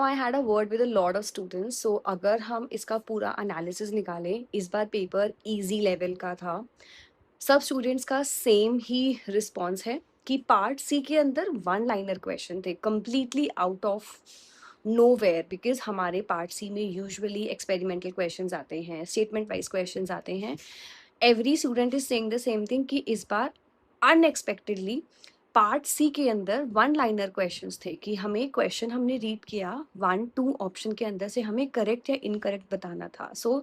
I had a word with a lot of students, so अगर हम इसका पूरा एनालिसिस निकालें, इस बार पेपर इजी लेवल का था। सब स्टूडेंट्स का सेम ही रिस्पॉन्स है कि पार्ट सी के अंदर वन लाइनर क्वेश्चन थे, completely out of nowhere, because हमारे पार्ट सी में यूजुअली एक्सपेरिमेंटल क्वेश्चंस आते हैं, स्टेटमेंट वाइज क्वेश्चंस आते हैं। Every student is saying the same thing कि इस बार अनएक्सपेक्टेडली पार्ट सी के अंदर वन लाइनर क्वेश्चंस थे कि हमें क्वेश्चन हमने रीड किया, 1-2 ऑप्शन के अंदर से हमें करेक्ट या इनकरेक्ट बताना था। सो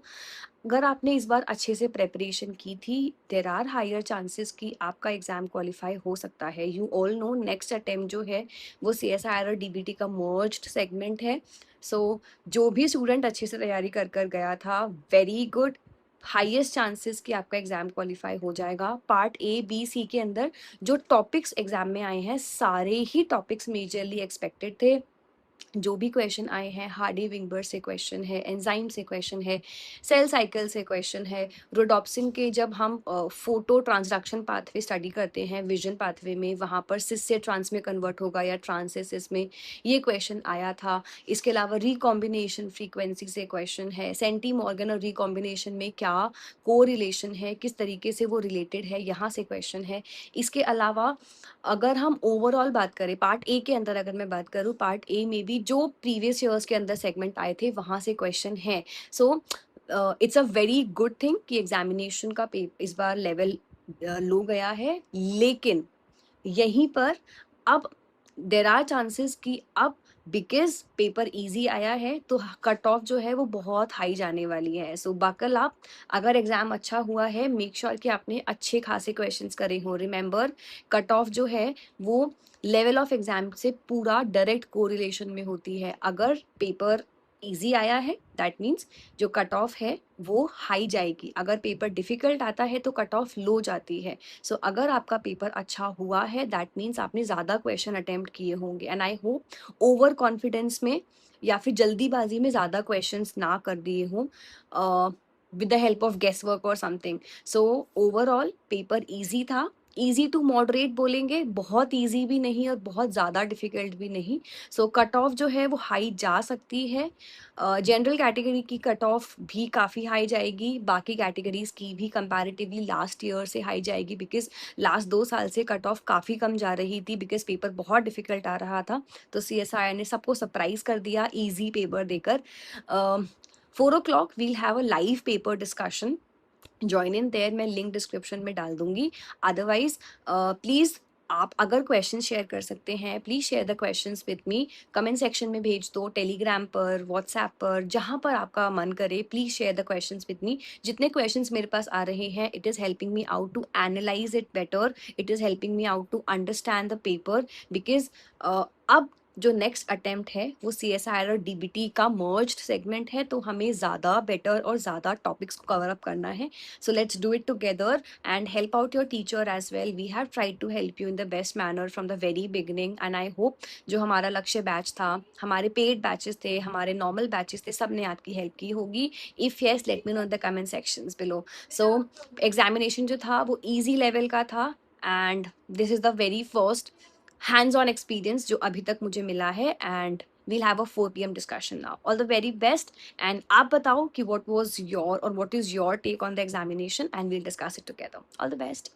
अगर आपने इस बार अच्छे से प्रेपरेशन की थी, देर आर हायर चांसेस कि आपका एग्जाम क्वालिफाई हो सकता है। You all know next attempt जो है वो CSIR और DBT का मर्ज्ड सेगमेंट है। सो जो भी स्टूडेंट अच्छे से तैयारी कर कर गया था, वेरी गुड, हाईएस्ट चांसेस कि आपका एग्जाम क्वालिफाई हो जाएगा। पार्ट A, B, C के अंदर जो टॉपिक्स एग्जाम में आए हैं, सारे ही टॉपिक्स मेजरली एक्सपेक्टेड थे। जो भी क्वेश्चन आए हैं, हार्डी विंगबर्ग से क्वेश्चन है, एंजाइम से क्वेश्चन है, सेल साइकिल से क्वेश्चन है, रोडोप्सिन के जब हम फोटो ट्रांसडक्शन पाथवे स्टडी करते हैं विजन पाथवे में, वहाँ पर सिस से ट्रांस में कन्वर्ट होगा या ट्रांस से सिस में, ये क्वेश्चन आया था। इसके अलावा रिकॉम्बिनेशन फ्रीक्वेंसी से क्वेश्चन है, सेंटी मॉर्गन और रिकॉम्बिनेशन में क्या को रिलेशन है, किस तरीके से वो रिलेटेड है, यहाँ से क्वेश्चन है। इसके अलावा अगर हम ओवरऑल बात करें, पार्ट ए के अंदर अगर मैं बात करूँ, पार्ट ए में भी जो प्रीवियस ईयर्स के अंदर सेगमेंट आए थे वहाँ से क्वेश्चन है। So it's a very good thing कि एग्जामिनेशन का इस बार लेवल लो गया है, लेकिन यहीं पर अब देर आर चांसेस कि अब बिकॉज पेपर इजी आया है तो कट ऑफ जो है वो बहुत हाई जाने वाली है। सो बकल आप, अगर एग्जाम अच्छा हुआ है, मेक श्योर कि आपने अच्छे खासे क्वेश्चंस करे हो। रिमेंबर, कट ऑफ जो है वो लेवल ऑफ एग्जाम से पूरा डायरेक्ट कोरिलेशन में होती है। अगर पेपर इजी आया है दैट मीन्स जो कट ऑफ है वो हाई जाएगी, अगर पेपर डिफिकल्ट आता है तो कट ऑफ लो जाती है। सो अगर आपका पेपर अच्छा हुआ है दैट मीन्स आपने ज़्यादा क्वेश्चन अटेम्प्ट किए होंगे, and I hope over confidence में या फिर जल्दीबाजी में ज़्यादा क्वेश्चंस ना कर दिए हों with the help of guess work और something. So overall paper easy था, ईजी टू मॉडरेट बोलेंगे, बहुत ईजी भी नहीं और बहुत ज़्यादा डिफिकल्ट भी नहीं। सो कट ऑफ जो है वो हाई जा सकती है। जनरल कैटेगरी की कट ऑफ भी काफ़ी हाई जाएगी, बाकी कैटेगरीज की भी कंपैरेटिवली लास्ट ईयर से हाई जाएगी, बिकॉज लास्ट 2 साल से कट ऑफ काफ़ी कम जा रही थी, बिकॉज पेपर बहुत डिफिकल्ट आ रहा था। तो CSIR ने सबको सरप्राइज कर दिया ईजी पेपर देकर। 4 o'clock we'll have a live paper discussion, join in there, मैं लिंक डिस्क्रिप्शन में डाल दूंगी। अदरवाइज प्लीज़ आप अगर क्वेश्चन शेयर कर सकते हैं, please share the questions with me, comment section में भेज दो, टेलीग्राम पर, व्हाट्सएप पर, जहाँ पर आपका मन करे, please share the questions with me. जितने क्वेश्चंस मेरे पास आ रहे हैं, it is helping me out to analyse it better, it is helping me out to understand the paper, because अब जो नेक्स्ट अटेम्प्ट है वो CSIR और DBT का मर्ज्ड सेगमेंट है, तो हमें ज़्यादा बेटर और ज़्यादा टॉपिक्स को कवर अप करना है। So let's do it together and help out your teacher as well. We have tried to help you in the best manner from the very beginning, and I hope जो हमारा लक्ष्य batch था, हमारे paid batches थे, हमारे normal batches थे, सब ने आपकी हेल्प की होगी। If yes, let me know in the comment sections below. So examination जो था वो easy लेवल का था, and this is the very first hands on experience जो अभी तक मुझे मिला है, and we'll have a 4 PM discussion now. All the very best. And आप बताओ कि what was your or what is your take on the examination, and we'll discuss it together. All the best.